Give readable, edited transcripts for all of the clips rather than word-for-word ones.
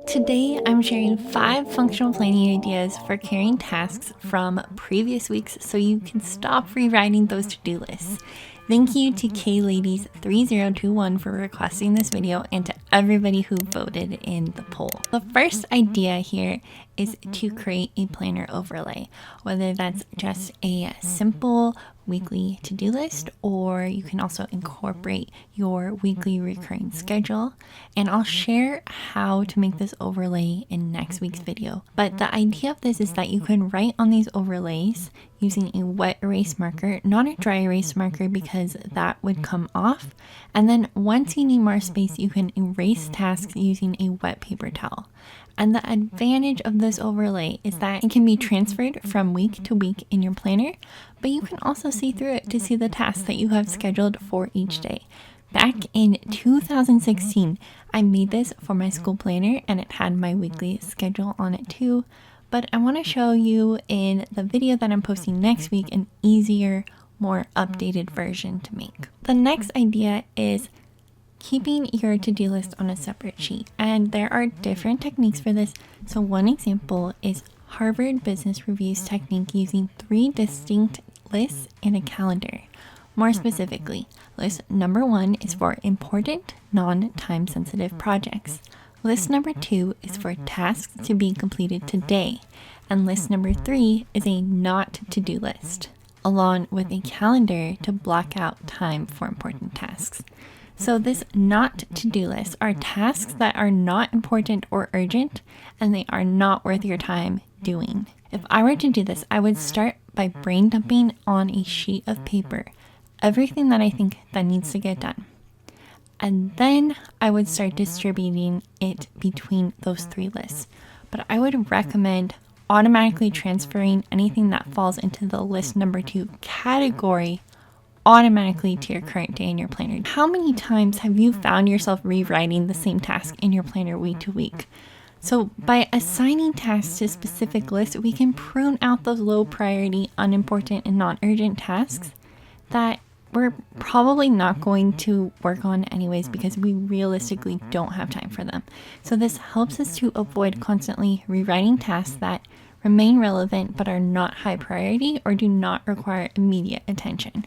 Today, I'm sharing 5 functional planning ideas for carrying tasks from previous weeks so you can stop rewriting those to-do lists. Thank you to KLadies3021 for requesting this video and to everybody who voted in the poll. The first idea here is to create a planner overlay, whether that's just a simple weekly to-do list, or you can also incorporate your weekly recurring schedule. And I'll share how to make this overlay in next week's video. But the idea of this is that you can write on these overlays using a wet erase marker, not a dry erase marker because that would come off. And then once you need more space, you can erase tasks using a wet paper towel. And the advantage of this overlay is that it can be transferred from week to week in your planner, but you can also see through it to see the tasks that you have scheduled for each day. Back in 2016, I made this for my school planner and it had my weekly schedule on it too. But I want to show you in the video that I'm posting next week an easier, more updated version to make. The next idea is keeping your to-do list on a separate sheet, and there are different techniques for this. So one example is Harvard Business Review's technique using 3 distinct lists and a calendar. More specifically, list number 1 is for important, non-time sensitive projects. List number 2 is for tasks to be completed today, and list number 3 is a not to-do list, along with a calendar to block out time for important tasks. So this not to-do list are tasks that are not important or urgent, and they are not worth your time doing. If I were to do this, I would start by brain dumping on a sheet of paper everything that I think that needs to get done. And then I would start distributing it between those 3 lists. But I would recommend automatically transferring anything that falls into the list number 2 category automatically to your current day in your planner. How many times have you found yourself rewriting the same task in your planner week to week? So by assigning tasks to specific lists, we can prune out those low priority, unimportant, and non-urgent tasks that we're probably not going to work on anyways because we realistically don't have time for them. So this helps us to avoid constantly rewriting tasks that remain relevant but are not high priority or do not require immediate attention.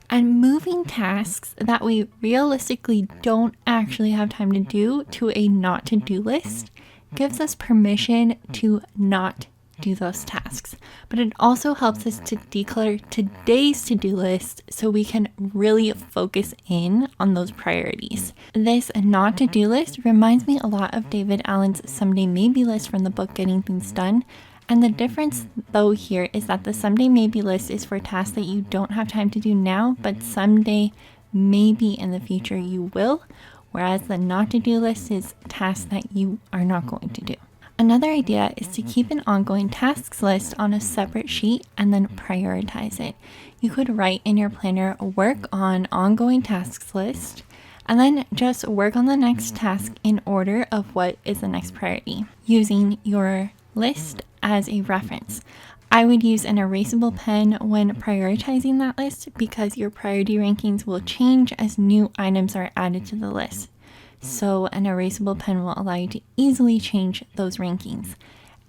And moving tasks that we realistically don't actually have time to do to a not to-do list gives us permission to not do those tasks. But it also helps us to declutter today's to-do list so we can really focus in on those priorities. This not to-do list reminds me a lot of David Allen's Someday Maybe list from the book Getting Things Done. And the difference though here is that the someday maybe list is for tasks that you don't have time to do now, but someday maybe in the future you will, whereas the not to do list is tasks that you are not going to do. Another idea is to keep an ongoing tasks list on a separate sheet and then prioritize it. You could write in your planner, work on ongoing tasks list, and then just work on the next task in order of what is the next priority, using your list as a reference. I would use an erasable pen when prioritizing that list because your priority rankings will change as new items are added to the list. So an erasable pen will allow you to easily change those rankings.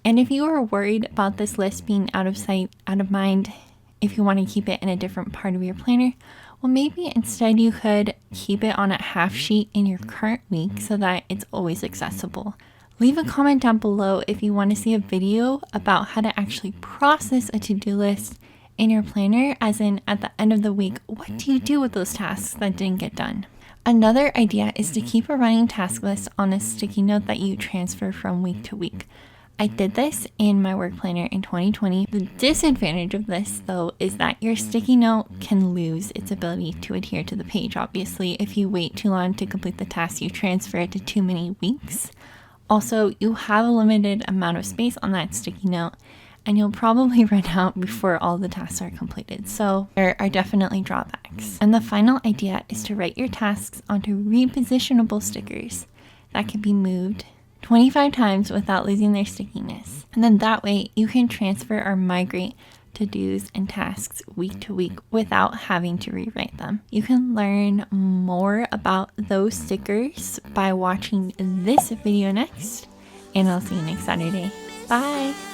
And if you are worried about this list being out of sight, out of mind, if you want to keep it in a different part of your planner, well, maybe instead you could keep it on a half sheet in your current week so that it's always accessible. Leave a comment down below if you want to see a video about how to actually process a to-do list in your planner, as in at the end of the week, what do you do with those tasks that didn't get done? Another idea is to keep a running task list on a sticky note that you transfer from week to week. I did this in my work planner in 2020. The disadvantage of this, though, is that your sticky note can lose its ability to adhere to the page. Obviously, if you wait too long to complete the task, you transfer it to too many weeks. Also, you have a limited amount of space on that sticky note, and you'll probably run out before all the tasks are completed. So there are definitely drawbacks. And the final idea is to write your tasks onto repositionable stickers that can be moved 25 times without losing their stickiness. And then that way you can transfer or migrate to-dos and tasks week to week without having to rewrite them. You can learn more about those stickers by watching this video next, and I'll see you next Saturday. Bye!